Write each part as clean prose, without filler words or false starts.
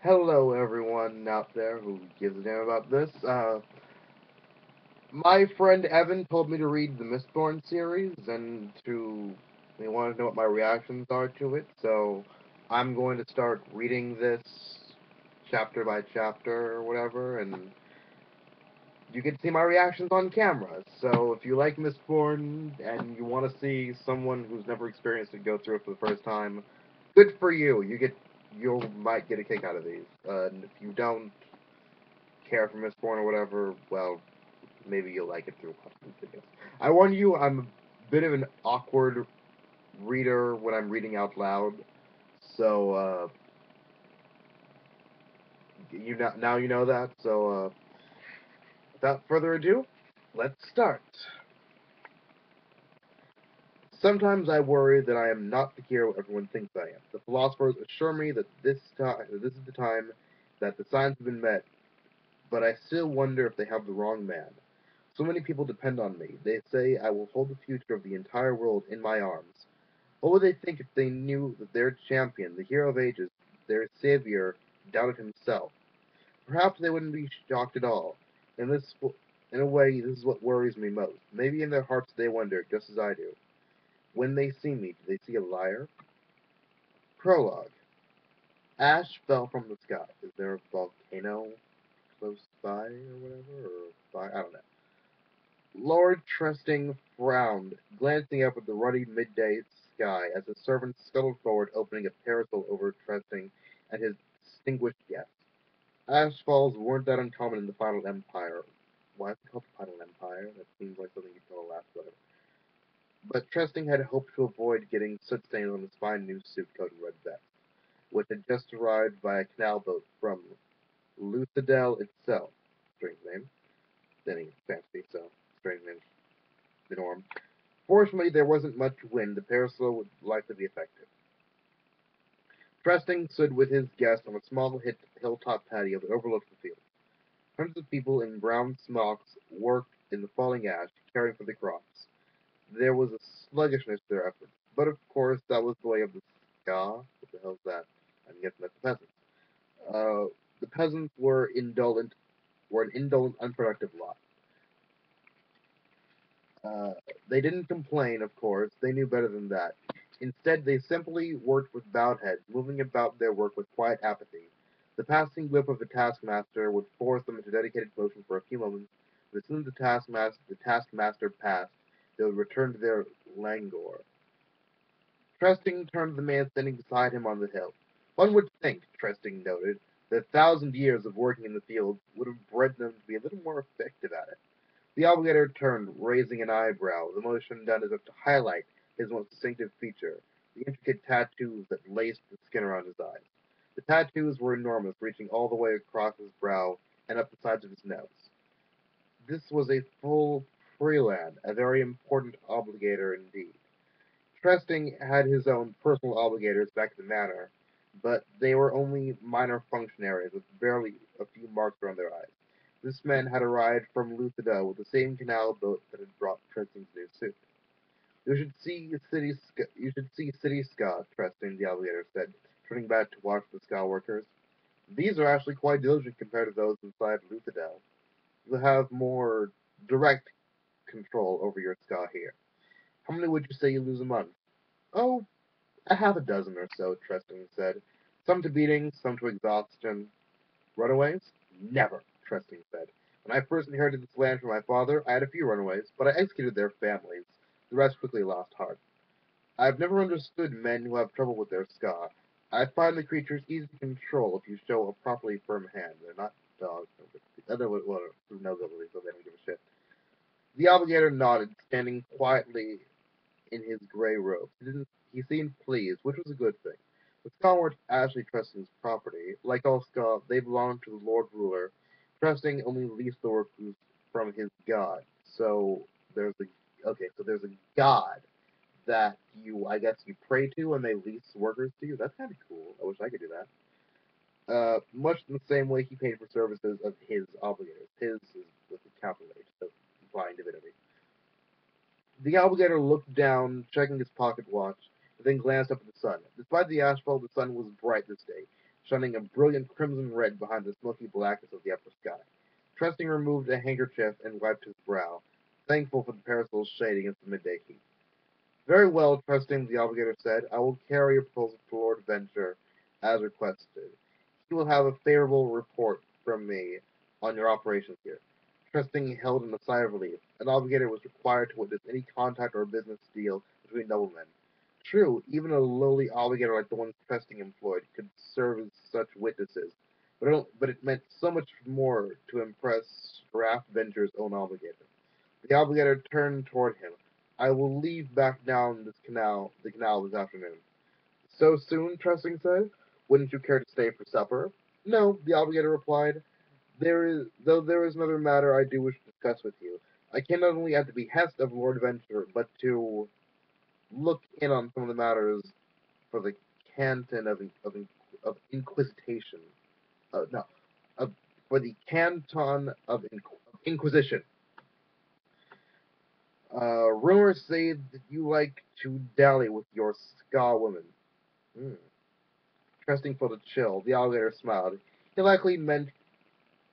Hello, everyone out there who gives a damn about this. My friend Evan told me to read the Mistborn series, and he wanted to know what my reactions are to it, so I'm going to start reading this chapter by chapter or whatever, and you can see my reactions on camera. So if you like Mistborn and you want to see someone who's never experienced it go through it for the first time, good for you. You might get a kick out of these. And if you don't care for Mistborn or whatever, well, maybe you'll like it through watching videos. I warn you, I'm a bit of an awkward reader when I'm reading out loud, so now you know that. So without further ado, let's start. Sometimes I worry that I am not the hero everyone thinks I am. The philosophers assure me that this is the time that the signs have been met, but I still wonder if they have the wrong man. So many people depend on me. They say I will hold the future of the entire world in my arms. What would they think if they knew that their champion, the hero of ages, their savior, doubted himself? Perhaps they wouldn't be shocked at all. In this, in a way, this is what worries me most. Maybe in their hearts they wonder, just as I do. When they see me, do they see a liar? Prologue. Ash fell from the sky. Is there a volcano close by or whatever? Or by, I don't know. Lord Trusting frowned, glancing up at the ruddy midday sky as the servant scuttled forward, opening a parasol over Trusting and his distinguished guest. Ash Falls weren't that uncommon in the Final Empire. Why is it called the Final Empire? That seems like something you'd call a last letter. But Trusting had hoped to avoid getting soot stains on his fine new suit coat and red vest, which had just arrived by a canal boat from Luthadel itself. Strange name. Then he's fancy, so strange name, the norm. Fortunately, there wasn't much wind. The parasol would likely be effective. Trusting stood with his guest on a small hilltop patio that overlooked the field. Hundreds of people in brown smocks worked in the falling ash, caring for the crops. There was a sluggishness to their efforts, but of course that was the way of the ska. What the hell's that? I'm guessing that's the peasants. The peasants were an indolent, unproductive lot. Uh, they didn't complain, of course. They knew better than that. Instead, they simply worked with bowed heads, moving about their work with quiet apathy. The passing whip of the taskmaster would force them into dedicated motion for a few moments, but as soon as the taskmaster passed, they would return to their languor. Trusting turned to the man standing beside him on the hill. One would think, Trusting noted, that 1,000 years of working in the fields would have bred them to be a little more effective at it. The obligator turned, raising an eyebrow, the motion done as if to highlight his most distinctive feature, the intricate tattoos that laced the skin around his eyes. The tattoos were enormous, reaching all the way across his brow and up the sides of his nose. This was a full freeland, a very important obligator indeed. Trusting had his own personal obligators back at the manor, but they were only minor functionaries with barely a few marks around their eyes. This man had arrived from Luthadel with the same canal boat that had brought Trusting's new suit. You should see City Ska, Trusting, the alligator said, turning back to watch the Ska workers. These are actually quite diligent compared to those inside Luthadel. You have more direct control over your Ska here. How many would you say you lose a month? Oh, a half a dozen or so, Trusting said. Some to beating, some to exhaustion. Runaways? Never, Trusting said. When I first inherited this land from my father, I had a few runaways, but I executed their families. The rest quickly lost heart. I've never understood men who have trouble with their ska. I find the creatures easy to control if you show a properly firm hand. They're not dogs, other well, nobility, so they don't give a shit. The obligator nodded, standing quietly in his gray robes. He seemed pleased, which was a good thing. The ska weren't actually Trusting's property. Like all ska, they belonged to the Lord Ruler. Trusting only leased the workers from his god. So there's a god that I guess you pray to and they lease workers to you. That's kind of cool. I wish I could do that. Much in the same way he paid for services of his obligators. His is with the capital H, so implying divinity. The alligator looked down, checking his pocket watch, and then glanced up at the sun. Despite the asphalt, the sun was bright this day. shining a brilliant crimson red behind the smoky blackness of the upper sky. Trusting removed a handkerchief and wiped his brow, thankful for the parasol's shade against the midday heat. Very well, Trusting, the obligator said. I will carry your proposal to Lord Venture, as requested. He will have a favorable report from me on your operations here. Trusting held in a sigh of relief. An obligator was required to witness any contact or business deal between noblemen. True, even a lowly obligator like the one Trusting employed could serve as such witnesses, but it meant so much more to impress Raft Venture's own obligator. The obligator turned toward him. I will leave back down the canal this afternoon. So soon? Trusting said. Wouldn't you care to stay for supper? No, the obligator replied. There is another matter I do wish to discuss with you. I came not only at the behest of Lord Venture, but to look in on some of the matters for the canton of Inquisition. No, of, for the canton of Inquisition. Rumors say that you like to dally with your ska women. Hmm. Trusting felt a chill. The alligator smiled. He likely meant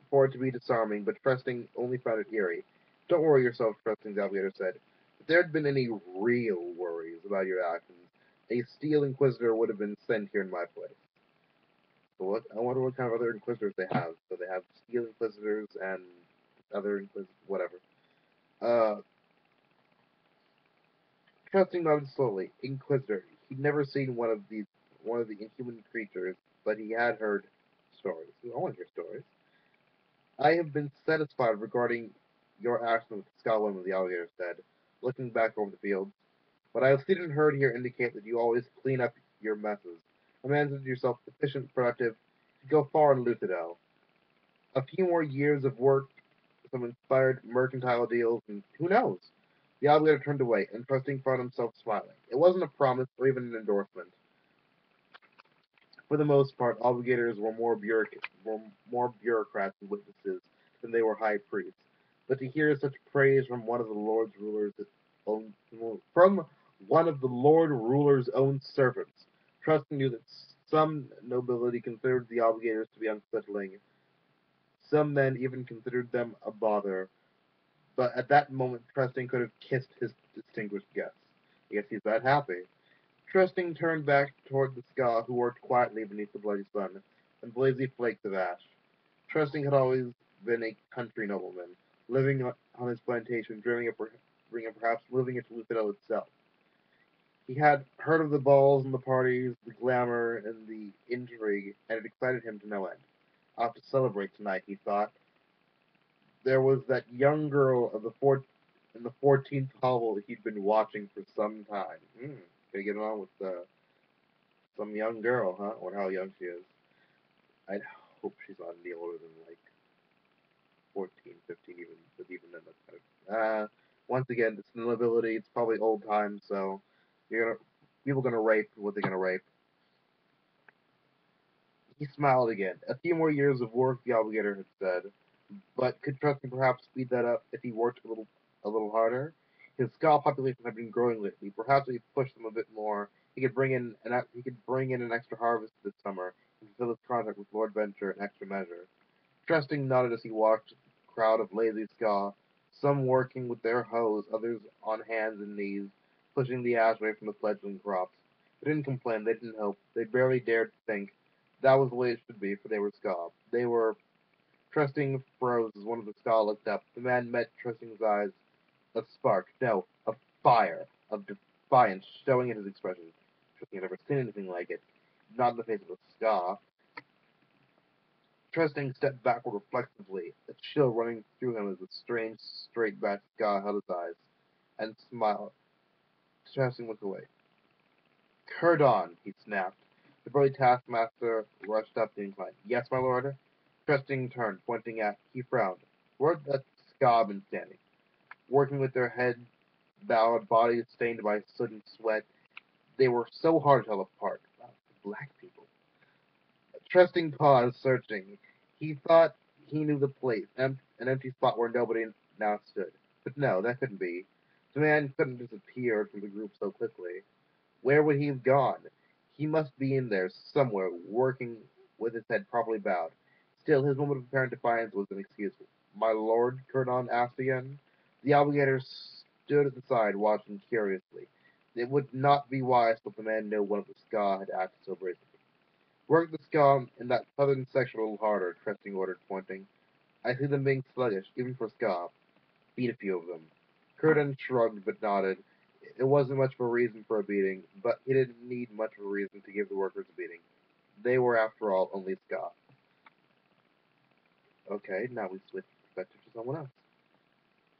for it to be disarming, but Trusting only found it eerie. Don't worry yourself, Trusting, the alligator said. If there had been any real worries about your actions, a Steel Inquisitor would have been sent here in my place. So I wonder what kind of other Inquisitors they have. So they have Steel Inquisitors and other Inquisitors, whatever. Uh, Trusting nodded slowly. Inquisitor. He'd never seen one of the inhuman creatures, but he had heard stories. I want to hear stories. I have been satisfied regarding your action with the Scotland, the alligator said, looking back over the fields. What I have seen and heard here indicate that you always clean up your messes. Imagine yourself efficient, productive, to go far in Luthadel. A few more years of work, some inspired mercantile deals, and who knows? The alligator turned away, and Trusting found himself smiling. It wasn't a promise or even an endorsement. For the most part, obligators were more bureaucrats and witnesses than they were high priests. But to hear such praise from one of the own, from one of the Lord Ruler's own servants, Trusting knew that some nobility considered the obligators to be unsettling. Some men even considered them a bother. But at that moment, Trusting could have kissed his distinguished guest. I guess he's that happy. Trusting turned back toward the sky, who worked quietly beneath the bloody sun, and blazy flakes of ash. Trusting had always been a country nobleman, living on his plantation, dreaming of perhaps moving into Luthadel itself. He had heard of the balls and the parties, the glamour and the intrigue, and it excited him to no end. I'll have to celebrate tonight, he thought. There was that young girl of in the 14th hovel that he'd been watching for some time. Gonna get on with some young girl, huh? Or how young she is. I'd hope she's not any older than like 14, 15, even, but even then that's kind of, once again, it's the nobility, it's probably old times, so people gonna rape what they're gonna rape. He smiled again. A few more years of work, the obligator had said, but could Trusting perhaps speed that up if he worked a little harder? His Skald population had been growing lately. Perhaps if he pushed them a bit more, he could bring in an extra harvest this summer and fulfill his contract with Lord Venture in extra measure. Trusting nodded as he watched the crowd of lazy Ska, some working with their hoes, others on hands and knees, pushing the ash away from the fledgling crops. They didn't complain, they didn't hope, they barely dared to think. That was the way it should be, for they were Ska. They were Trusting froze as one of the Ska looked up. The man met Trusting's eyes, a spark, no, a fire, of defiance showing in his expression. Trusting had never seen anything like it. Not in the face of a Ska. Trusting stepped backward reflexively, a chill running through him as the strange, straight-backed Ska held his eyes, and smiled. Trusting looked away. Curdon, he snapped. The burly taskmaster rushed up the incline. Yes, my lord? Trusting turned, pointing at. He frowned. Where'd that Ska been standing? Working with their heads bowed, bodies stained by soot and sweat. They were so hard to tell apart. Wow, black people. Trusting paused, searching. He thought he knew the place, an empty spot where nobody now stood. But no, that couldn't be. The man couldn't disappear from the group so quickly. Where would he have gone? He must be in there somewhere, working with his head properly bowed. Still, his moment of apparent defiance was inexcusable. "My lord?" Curdon asked again. The alligator stood at the side, watching curiously. It would not be wise to let the man know one of the Ska had acted so brazenly. "Work the Ska in that southern section a little harder," Tressing ordered, pointing. "I see them being sluggish, even for Ska. Beat a few of them." Curdon shrugged but nodded. It wasn't much of a reason for a beating, but he didn't need much of a reason to give the workers a beating. They were, after all, only Ska. Okay, now we switch perspective to someone else.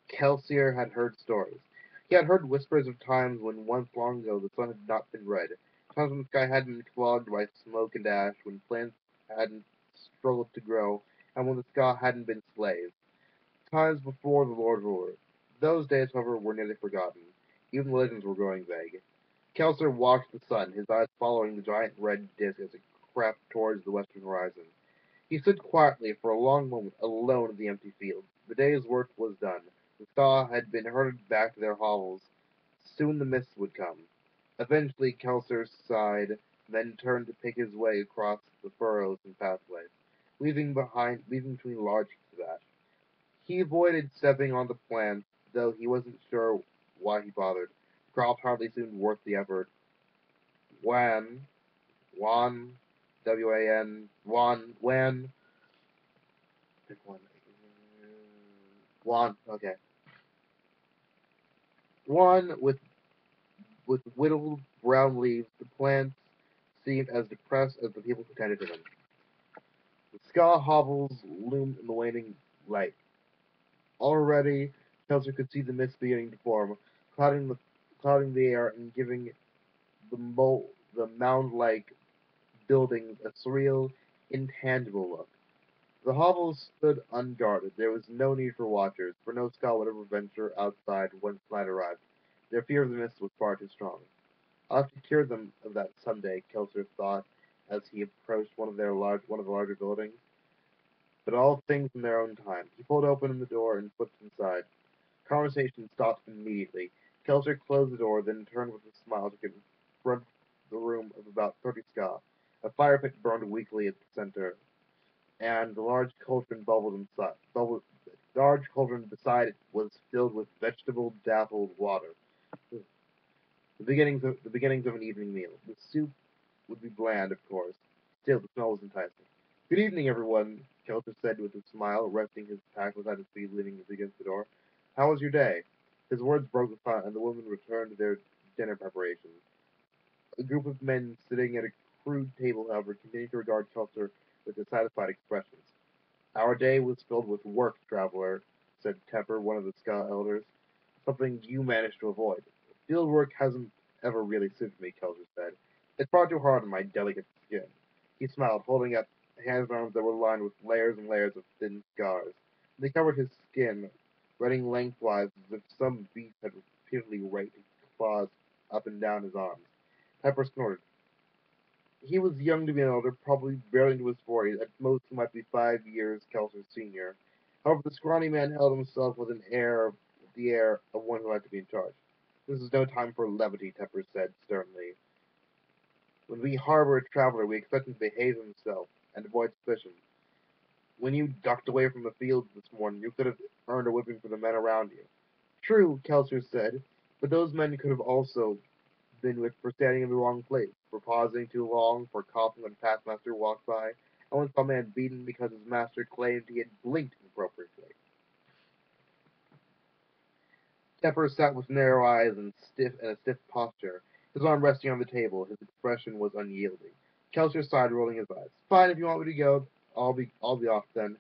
Kelsier had heard stories. He had heard whispers of times when once long ago the sun had not been red, times when the sky hadn't been clogged by smoke and ash, when plants hadn't struggled to grow, and when the Ska hadn't been slaves. Times before the Lord Ruler. Those days, however, were nearly forgotten. Even the legends were growing vague. Kelsier watched the sun, his eyes following the giant red disk as it crept towards the western horizon. He stood quietly for a long moment, alone in the empty fields. The day's work was done. The Ska had been herded back to their hovels. Soon the mist would come. Eventually, Kelsier sighed, then turned to pick his way across the furrows and pathways, leaving between large heaps of ash. He avoided stepping on the plants, though he wasn't sure why he bothered. Crops hardly seemed worth the effort. Wan, W-A-N, pick one. Okay. One with whittled brown leaves, the plants seemed as depressed as the people who tended to them. The Ska hovels loomed in the waning light. Already, Kelsier could see the mist beginning to form, clouding the air and giving the mound-like buildings a surreal, intangible look. The hovels stood unguarded. There was no need for watchers, for no Ska would ever venture outside when night arrived. Their fear of the mist was far too strong. "I'll have to cure them of that someday," Kelsier thought as he approached one of the larger buildings. But all things in their own time. He pulled open the door and slipped inside. Conversation stopped immediately. Kelsier closed the door, then turned with a smile to confront the room of about 30 Ska. A fire pit burned weakly at the center, and the large cauldron beside it was filled with vegetable-dappled water. The beginnings of an evening meal. The soup would be bland, of course. Still, the smell was enticing. "Good evening, everyone," Kelsier said with a smile, resting his pack beside his feet, leaning against the door. "How was your day?" His words broke the silence, and the women returned to their dinner preparations. A group of men sitting at a crude table, however, continued to regard Kelsier with dissatisfied expressions. "Our day was filled with work, traveler," said Tepper, one of the Ska elders. "Something you managed to avoid." "Field work hasn't ever really suited me," Kelsier said. "It's far too hard on my delicate skin." He smiled, holding up hands and arms that were lined with layers and layers of thin scars. They covered his skin, running lengthwise as if some beast had repeatedly raked its claws up and down his arms. Pepper snorted. He was young to be an elder, probably barely into his 40s. At most, he might be 5 years Kelsier's senior. However, the scrawny man held himself with the air of one who had to be in charge. "This is no time for levity," Tepper said sternly. "When we harbor a traveler, we expect him to behave himself and avoid suspicion. When you ducked away from the fields this morning, you could have earned a whipping for the men around you." "True," Kelsier said, "but those men could have also been whipped for standing in the wrong place, for pausing too long, for coughing when past master walked by. I once saw a man beaten because his master claimed he had blinked inappropriately." Tepper sat with narrow eyes and a stiff posture, his arm resting on the table. His expression was unyielding. Kelsier sighed, rolling his eyes. "Fine, if you want me to go, I'll be off then."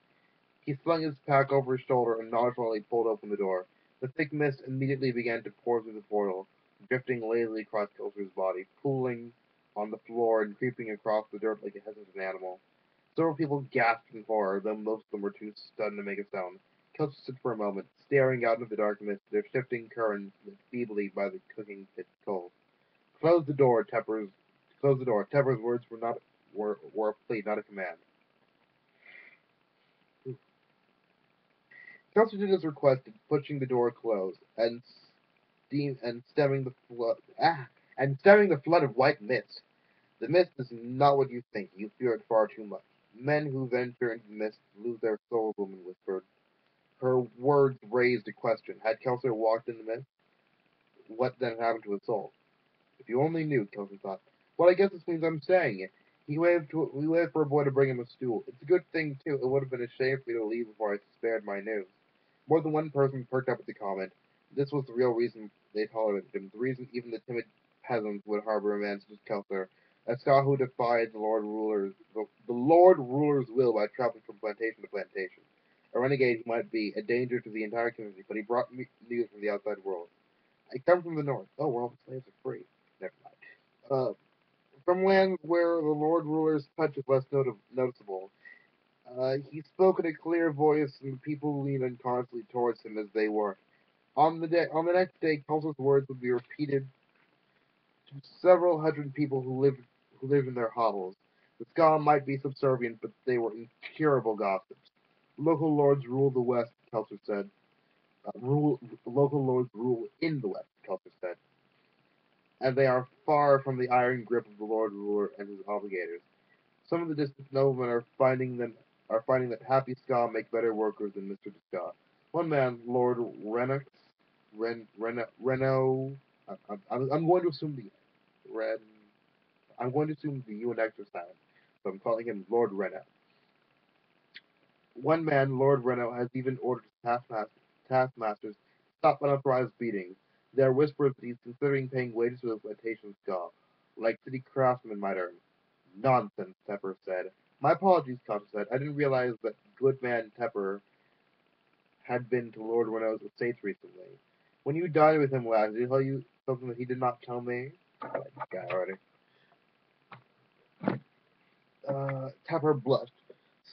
He slung his pack over his shoulder and nonchalantly pulled open the door. The thick mist immediately began to pour through the portal, drifting lazily across Kelsier's body, pooling on the floor and creeping across the dirt like a hesitant animal. Several people gasped in horror, though most of them were too stunned to make a sound. Kelsier stood for a moment, staring out into the dark mist, their shifting currents lit feebly by the cooking pit's coal. "Close the door," Close the door. Tepper's words were a plea, not a command. Kelsier did as requested, pushing the door closed, steam and stemming the flood of white mist. The mist is not what you think. You fear it far too much. Men who venture into the mist lose their souls, the woman whispered. Her words raised a question. Had Kelser walked in the mist? What then happened to his soul? If you only knew, Kelser thought. Well, I guess this means I'm staying. We waited for a boy to bring him a stool. It's a good thing, too. It would have been a shame for me to leave before I spared my news. More than one person perked up at the comment. This was the real reason they tolerated him, the reason even the timid peasants would harbor a man such as Kelser, a Scot who defied the Lord Ruler's will by traveling from plantation to plantation. A renegade he might be, a danger to the entire community, but he brought me news from the outside world. I come from the north. Oh, where all the slaves are free. Never mind. From lands where the Lord Ruler's touch is less noticeable. He spoke in a clear voice, and the people leaned unconsciously towards him as they were. On the next day, Kelso's words would be repeated to several hundred people who lived in their hovels. The Ska might be subservient, but they were incurable gossips. Local lords rule the West, Kelso said. Local lords rule in the West, Kelso said, and they are far from the iron grip of the Lord Ruler and his obligators. Some of the distant noblemen are finding that happy Ska make better workers than Mr. Ska. One man, Lord Renox, Reno, I'm going to assume Ren, I'm going to assume the U and X are silent, so I'm calling him Lord Reno. One man, Lord Reno, has even ordered his taskmasters stop unauthorized beatings. There are whispers that he's considering paying wages for the plantation Ska, like city craftsmen might earn. Nonsense, Tepper said. My apologies, Costa said. I didn't realize that good man Tepper had been to Lord Renault's estates recently. When you dined with him last, did he tell you something that he did not tell me? I like this guy already. Tepper blushed.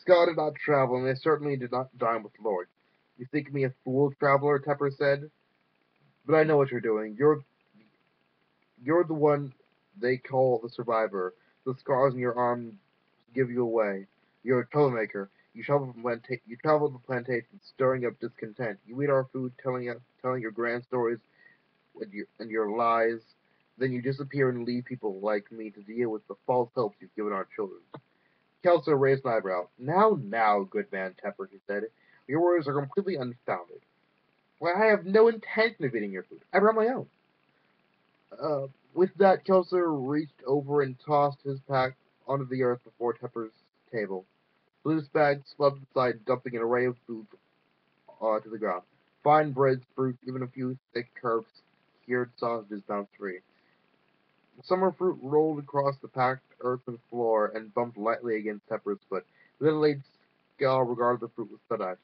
Ska did not travel, and they certainly did not dine with Lord. You think me a fool, traveler, Tepper said. But I know what you're doing. You're the one they call the survivor. The scars on your arm give you away. You're a troublemaker. You travel the plantations, stirring up discontent. You eat our food, telling your grand stories and your lies. Then you disappear and leave people like me to deal with the false hopes you've given our children. Kelso raised an eyebrow. Now, good man Tepper, he said. Your words are completely unfounded. Why, I have no intention of eating your food. I brought my own. With that, Kelso reached over and tossed his pack onto the earth before Tepper's table. Blue's bag slumped aside, dumping an array of food to the ground. Fine breads, fruits, even a few thick curds, cured sausages bounced free. Summer fruit rolled across the packed earthen floor and bumped lightly against Tepper's foot. The middle-aged gal regarded the fruit with side-eyes.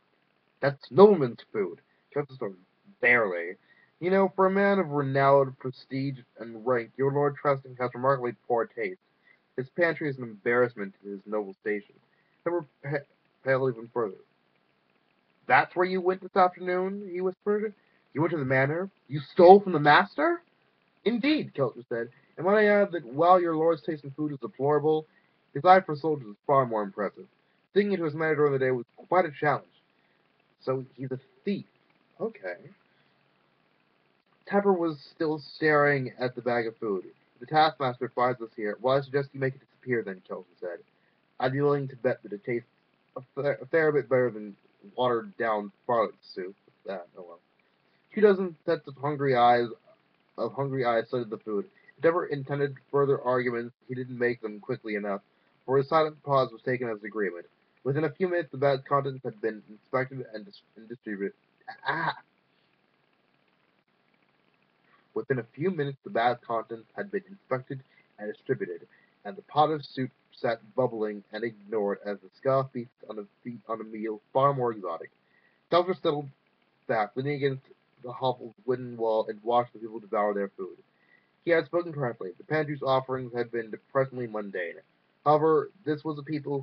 That's Nobleman's food. Kelso snorted. Barely. You know, for a man of renowned prestige and rank, your Lord Trusting has remarkably poor taste. His pantry is an embarrassment to his noble station. Tepper paled even further. That's where you went this afternoon? He whispered. You went to the manor? You stole from the master? Indeed, Kelter said. And might I add that while your lord's taste in food is deplorable, his eye for soldiers is far more impressive. Sticking into his manor during the day was quite a challenge. So he's a thief. Okay. Tepper was still staring at the bag of food. The taskmaster finds us here. Well, I suggest you make it disappear then, Kelton said. I'd be willing to bet that it tastes a fair bit better than watered-down scarlet soup. Oh well. 2 dozen sets of hungry eyes studied the food. If Tepper intended further arguments, he didn't make them quickly enough, for his silent pause was taken as agreement. Within a few minutes, the bag's contents had been inspected and distributed. Ah! Within a few minutes, the bag's contents had been inspected and distributed, and the pot of soup sat bubbling and ignored as the Ska feasted on a meal far more exotic. Delver settled back, leaning against the hovel's wooden wall, and watched the people devour their food. He had spoken correctly. The pantry's offerings had been depressingly mundane. However, this was a people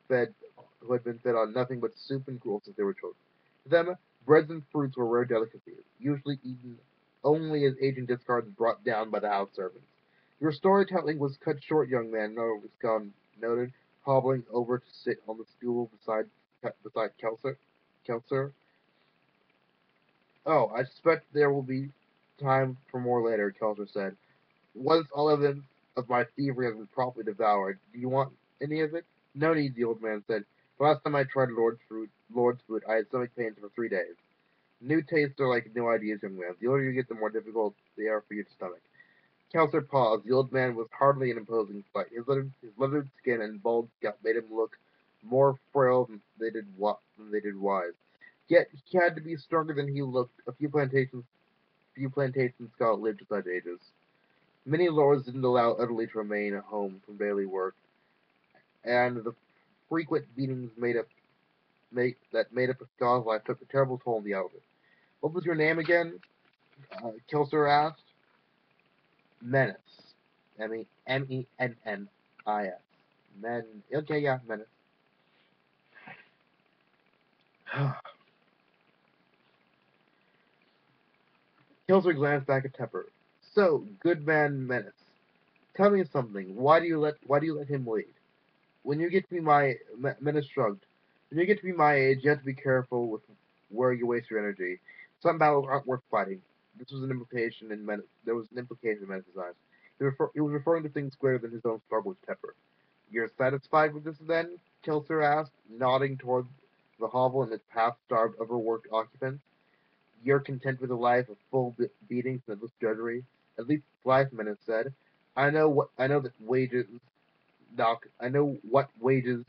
fed who had been fed on nothing but soup and gruel since they were children. To them, breads and fruits were rare delicacies, usually eaten only as aging discards brought down by the house servants. Your storytelling was cut short, young man, Scott noted, hobbling over to sit on the stool beside Kelser. Oh, I suspect there will be time for more later, Kelser said. Once all evidence of my thievery has been properly devoured. Do you want any of it? No need, the old man said. The last time I tried Lord's food, I had stomach pains for 3 days. New tastes are like new ideas, young man. The older you get, the more difficult they are for you to stomach. Counselor paused. The old man was hardly an imposing sight. His leathered skin and bald scalp made him look more frail than they did wise. Yet he had to be stronger than he looked. Few plantation scholars lived to such ages. Many lords didn't allow utterly to remain at home from daily work, and the frequent beatings that made up a scholar's life took a terrible toll on the elder. What was your name again? Kilser asked. Menace. Mennis. Okay, yeah, Menace. Kilser glanced back at Tepper. So, good man Menace. Tell me something. Why do you let him lead? When you get to be Menace shrugged. When you get to be my age, you have to be careful with where you waste your energy. Some battles aren't worth fighting. This was an implication in There was an implication in Menace's eyes. He was referring to things greater than his own struggle with Tepper. You're satisfied with this then? Kilser asked, nodding toward the hovel and its half-starved, overworked occupants. You're content with a life of full beatings and endless drudgery? At least life, Menace said. I know that wages, Doc, I know what wages,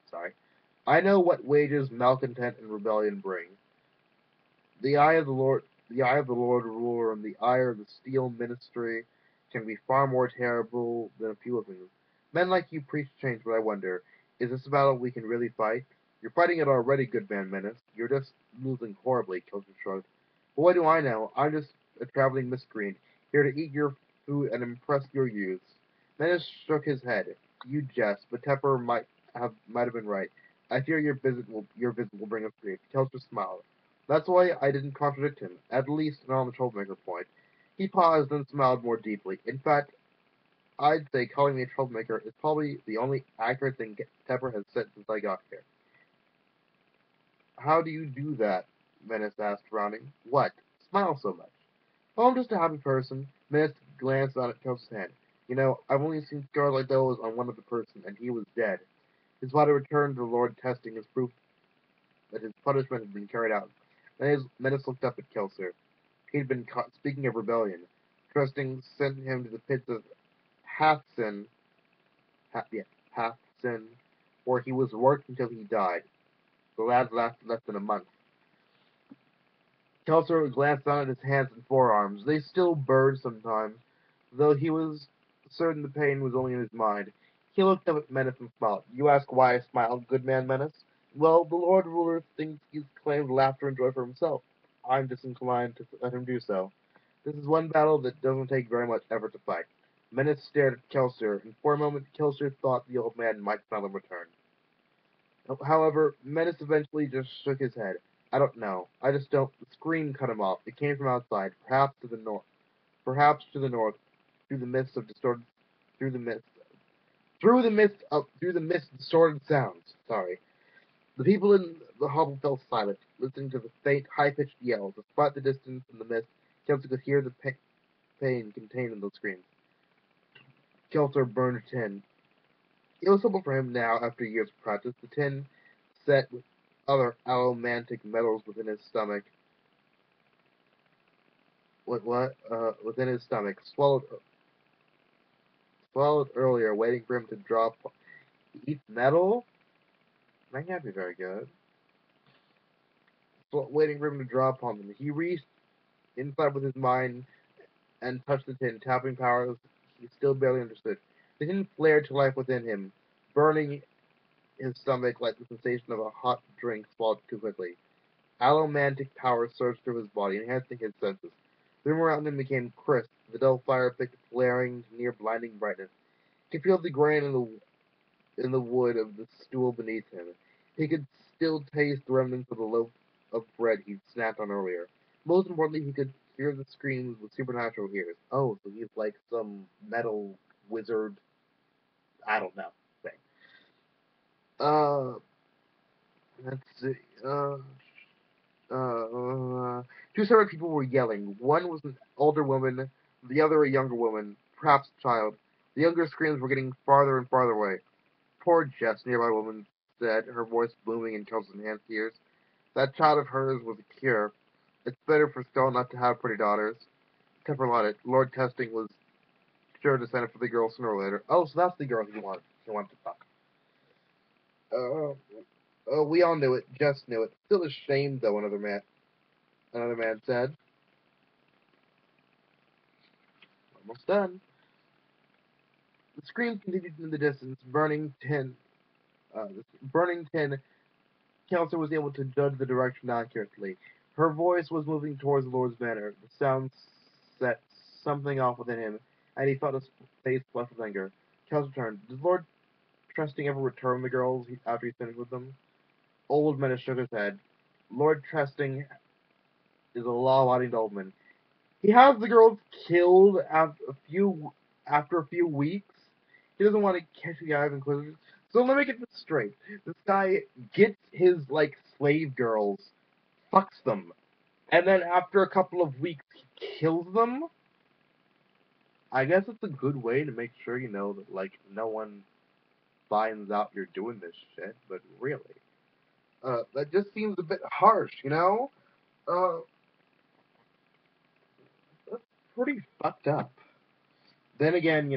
sorry. I know what wages malcontent and rebellion bring. The eye of the Lord, the eye of the Lord ruler, and the ire of the steel ministry can be far more terrible than a few of them. Men like you preach change, but I wonder, is this a battle we can really fight? You're fighting it already, good man Menace. You're just losing horribly, Kilter shrugged. But what do I know? I'm just a traveling miscreant, here to eat your food and impress your youths. Menace shook his head. You jest, but Tepper might have been right. I fear your visit will bring us grief. Kilter smiled. That's why I didn't contradict him, at least not on the troublemaker point. He paused and smiled more deeply. In fact, I'd say calling me a troublemaker is probably the only accurate thing Tepper has said since I got here. How do you do that? Menace asked, frowning. What? Smile so much. Oh, I'm just a happy person. Menace glanced on at Kel's hand. You know, I've only seen scars like those on one other person, and he was dead. His body returned to the Lord, testing as proof that his punishment had been carried out. Menace looked up at Kelser. He'd been caught speaking of rebellion. Trusting sent him to the pits of Halfsin, Halfsin, where he was worked until he died. The lad lasted less than a month. Kelser glanced down at his hands and forearms. They still burned sometimes, though he was certain the pain was only in his mind. He looked up at Menace and smiled. You ask why I smiled, good man Menace? Well, the Lord Ruler thinks he's claimed laughter and joy for himself. I'm disinclined to let him do so. This is one battle that doesn't take very much effort to fight. Menace stared at Kelser, and for a moment Kelser thought the old man might smile in return. However, Menace eventually just shook his head. I don't know. I just don't. The scream cut him off. It came from outside, perhaps to the north. Perhaps to the north, through the mist of distorted, through the mist, through the mist of distorted sounds. Sorry. The people in the hovel fell silent, listening to the faint, high-pitched yells. Despite the distance and the mist, Kelter could hear the pain contained in those screams. Kelter burned a tin. It was simple for him now, after years of practice. The tin, set with other allomantic metals within his stomach, within his stomach, swallowed earlier, waiting for him to drop. He eats metal? That can't be very good. Waiting for him to draw upon them. He reached inside with his mind and touched the tin, tapping powers he still barely understood. The tin flared to life within him, burning his stomach like the sensation of a hot drink swallowed too quickly. Allomantic power surged through his body, enhancing his senses. The room around him became crisp, the dull fire picked flaring to near blinding brightness. He could feel the grain in the wood of the stool beneath him. He could still taste the remnants of the loaf of bread he'd snapped on earlier. Most importantly, he could hear the screams with supernatural ears. Oh, so he's like some metal wizard, I don't know, thing. Uh, let's see, two separate people were yelling. One was an older woman, the other a younger woman, perhaps a child. The younger screams were getting farther and farther away. Poor Jess, nearby woman said, her voice booming in Kelso's enhanced ears. That child of hers was a cure. It's better for Skull not to have pretty daughters. Temper it. Lord Testing was sure to send it for the girl sooner or later. Oh, so that's the girl he wanted to fuck. We all knew it. Jess knew it. Still a shame, though, another man said. Almost done. The scream continued in the distance. Burning tin. Kelso was able to judge the direction accurately. Her voice was moving towards the Lord's banner. The sound set something off within him, and he felt his face flush with anger. Kelso turned. Did Lord Trusting ever return the girls after he finished with them? Old Menace shook his head. Lord Trusting is a law-abiding nobleman. He has the girls killed after a few weeks. He doesn't want to catch the eye of Inquisitors. So let me get this straight. This guy gets his, slave girls, fucks them, and then after a couple of weeks, he kills them? I guess it's a good way to make sure you know that, no one finds out you're doing this shit, but really. That just seems a bit harsh, you know? That's pretty fucked up. Then again,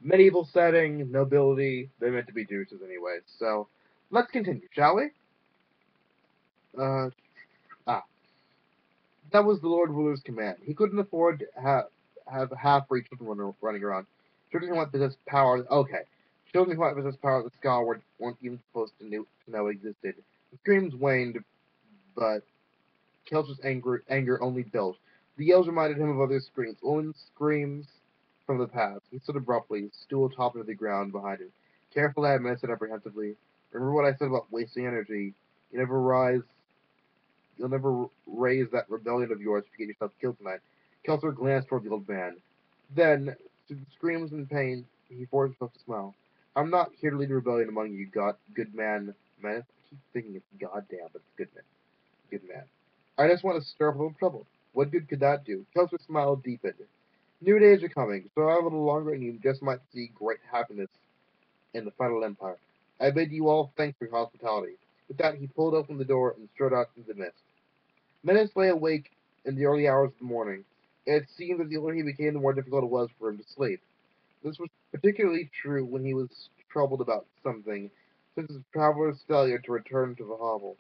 medieval setting, nobility, they're meant to be douches anyway. So, let's continue, shall we? Uh, that was the Lord Ruler's command. He couldn't afford to have half-breed children running around. Children who possess power. Okay. Children who possess power that Skyward weren't even supposed to know existed. The screams waned, but Kelso's anger only built. The yells reminded him of other screams. Women's screams from the past. He stood abruptly, his stool topping to the ground behind him. Careful, lad, I said apprehensively. Remember what I said about wasting energy. You'll never raise that rebellion of yours to get yourself killed tonight. Kelso glanced toward the old man. Then, through the screams and pain, he forced himself to smile. I'm not here to lead a rebellion among you, good man. I keep thinking it's goddamn, but it's good man. I just want to stir up a little trouble. What good could that do? Kelso's smile deepened. New days are coming, so a little longer and you just might see great happiness in the final empire. I bid you all thanks for your hospitality. With that, he pulled open the door and strode out into the mist. Menace lay awake in the early hours of the morning. It seemed that the older he became, the more difficult it was for him to sleep. This was particularly true when he was troubled about something, such as traveler's failure to return to the hovel.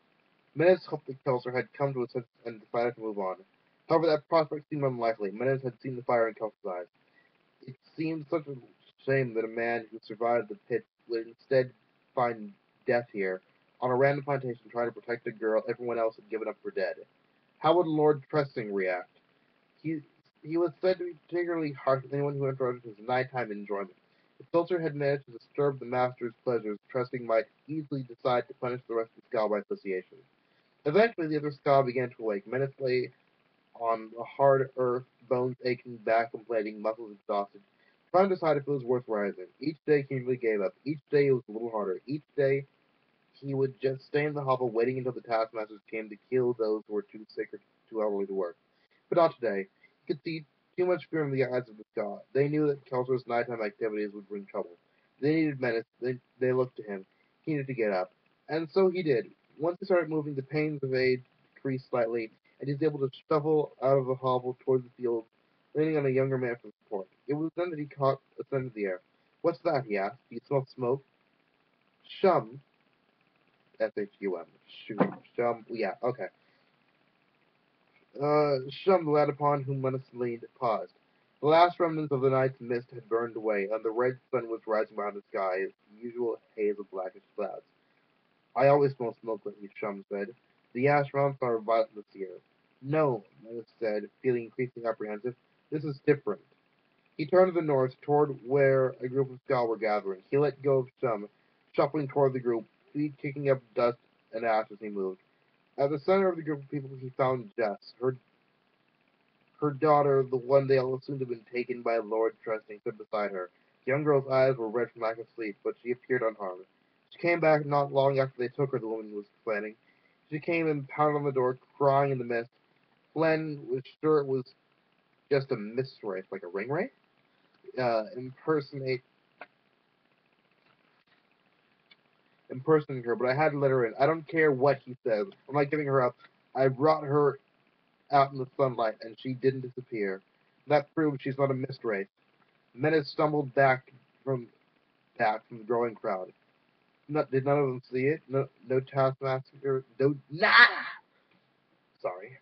Menace hoped that Kelso had come to a sense and decided to move on. However, that prospect seemed unlikely. Menace had seen the fire in Kelso's eyes. It seemed such a shame that a man who survived the pit would instead find death here, on a random plantation trying to protect a girl everyone else had given up for dead. How would Lord Trusting react? He was said to be particularly harsh with anyone who interrupted his nighttime enjoyment. If Filter had managed to disturb the master's pleasures, Trusting might easily decide to punish the rest of the Ska by association. Eventually, the other Ska began to awake. Menace lay on the hard earth, bones aching, back complaining, muscles exhausted, trying to decide if it was worth rising. Each day he nearly gave up. Each day it was a little harder. Each day he would just stay in the hovel waiting until the taskmasters came to kill those who were too sick or too elderly to work. But not today. He could see too much fear in the eyes of the Ska. They knew that Kelso's nighttime activities would bring trouble. They needed Menace. They looked to him. He needed to get up. And so he did. Once he started moving, the pains of age decreased slightly, and he was able to shuffle out of the hovel towards the field, leaning on a younger man for support. It was then that he caught a scent of the air. What's that? He asked. Do you smell smoke? Shum. S-H-U-M. Shum. Yeah, okay. Shum, the lad upon whom Menace leaned, paused. The last remnants of the night's mist had burned away, and the red sun was rising behind the sky, the usual haze of blackish clouds. I always smell smoke lately, Shum said. The ash mounts are violent this year. No, Menace said, feeling increasingly apprehensive. This is different. He turned to the north, toward where a group of Ska were gathering. He let go of Shum, shuffling toward the group, feet kicking up dust and ash as he moved. At the center of the group of people, he found Jess, her daughter, the one they all assumed had been taken by Lord Trusting, stood beside her. The young girl's eyes were red from lack of sleep, but she appeared unharmed. She came back not long after they took her, the woman was complaining. She came and pounded on the door, crying in the mist. Glenn was sure it was just a mist wraith, like a ring wraith. impersonating her, but I had to let her in. I don't care what he says. I'm not giving her up. I brought her out in the sunlight, and she didn't disappear. That proves she's not a mist wraith. Menace stumbled from from the growing crowd. Did none of them see it? No taskmaster. Sorry.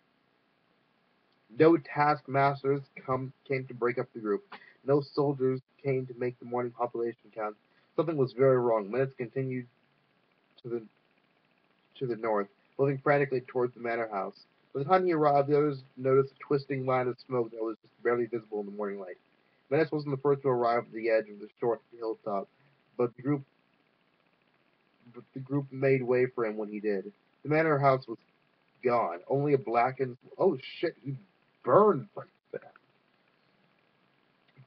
No taskmasters came to break up the group. No soldiers came to make the morning population count. Something was very wrong. Menace continued to the north, moving frantically towards the manor house. By the time he arrived, the others noticed a twisting line of smoke that was just barely visible in the morning light. Menace wasn't the first to arrive at the edge of the short hilltop, but the group made way for him when he did. The manor house was gone. Only a blackened... Oh shit, he burned like that.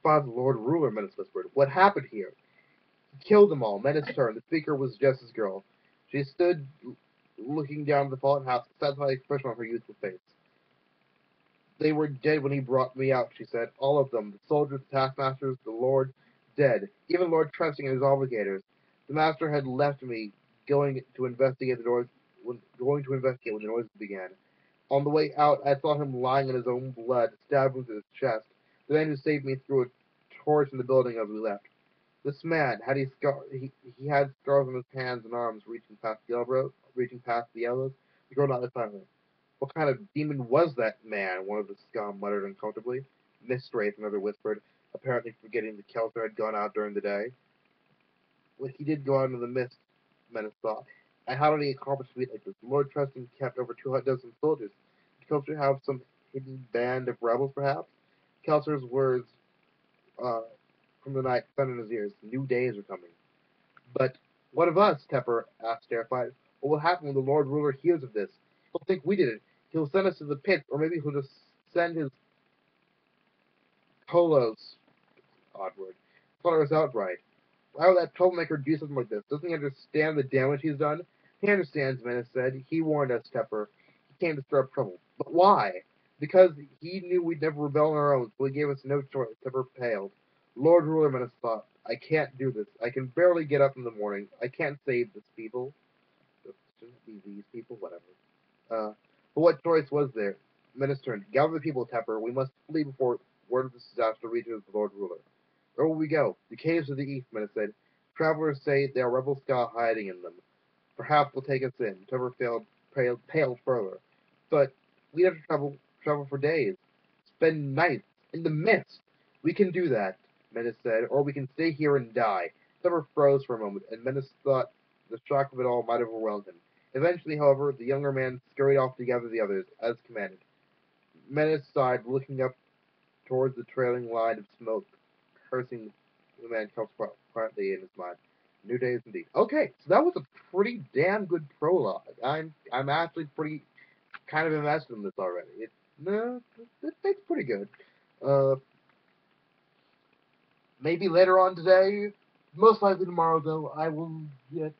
Father Lord Ruler, Menace whispered. What happened here? He killed them all. Menace turned. The speaker was Jess's girl. She stood looking down at the fallen house, a satisfied expression on her youthful face. They were dead when he brought me out, she said. All of them. The soldiers, the taskmasters, the Lord, dead. Even Lord Trusting and his obligators. The master had left me, going to investigate when the noises began. On the way out, I saw him lying in his own blood, stabbed into his chest. The man who saved me threw a torch in the building as we left. This man he had scars on his hands and arms reaching past the elbows. The girl nodded silently. What kind of demon was that man? One of the scum muttered uncomfortably. Miss Wraith, another whispered, apparently forgetting the Kelter had gone out during the day. Well, he did go out into the mist, Menace thought. And how did he accomplish a feat like this? Lord Trusting kept over 200 soldiers. Did Kelter have some hidden band of rebels, perhaps? Kelter's words from the night sounded in his ears. New days are coming. But what of us? Tepper asked, terrified. What will happen when the Lord Ruler hears of this? He'll think we did it. He'll send us to the pit, or maybe he'll just send his polos, odd word, slaughter us outright. Why would that troublemaker do something like this? Doesn't he understand the damage he's done? He understands, Menace said. He warned us, Tepper. He came to stir up trouble. But why? Because he knew we'd never rebel on our own, so he gave us no choice. Tepper paled. Lord Ruler, Menace thought. I can't do this. I can barely get up in the morning. I can't save this people. Shouldn't it be these people? Whatever. But what choice was there? Menace turned. Gather the people, Tepper. We must flee before word of this disaster reaches the Lord Ruler. Where will we go? The caves of the east, Menace said. Travelers say there are rebel ska hiding in them. Perhaps they'll take us in. Tepper paled further. But we'd have to travel for days. Spend nights in the mist. We can do that, Menace said, or we can stay here and die. Tepper froze for a moment, and Menace thought the shock of it all might have overwhelmed him. Eventually, however, the younger man scurried off to gather the others, as commanded. Menace sighed, looking up towards the trailing line of smoke, cursing the man quietly in his mind. New days indeed. Okay, so that was a pretty damn good prologue. I'm actually pretty kind of invested in this already. It's pretty good. Maybe later on today, most likely tomorrow though, I will get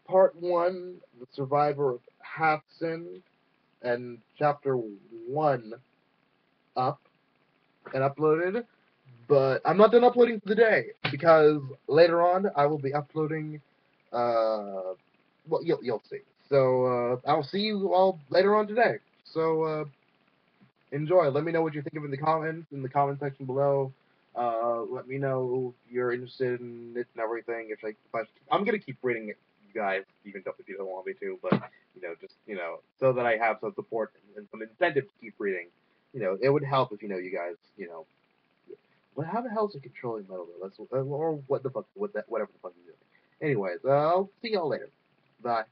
Part 1, The Survivor of Halfson, and Chapter 1 up and uploaded. But I'm not done uploading for the day, because later on I will be uploading, well, you'll see. So, I'll see you all later on today. So, enjoy. Let me know what you think of in the comment section below. Let me know if you're interested in it and everything. I'm gonna keep reading it, you guys, even if you don't want me to, but, just, so that I have some support and some incentive to keep reading. It would help if, you guys, how the hell is it controlling metal though? Or whatever the fuck you're doing. Anyways, I'll see y'all later. Bye.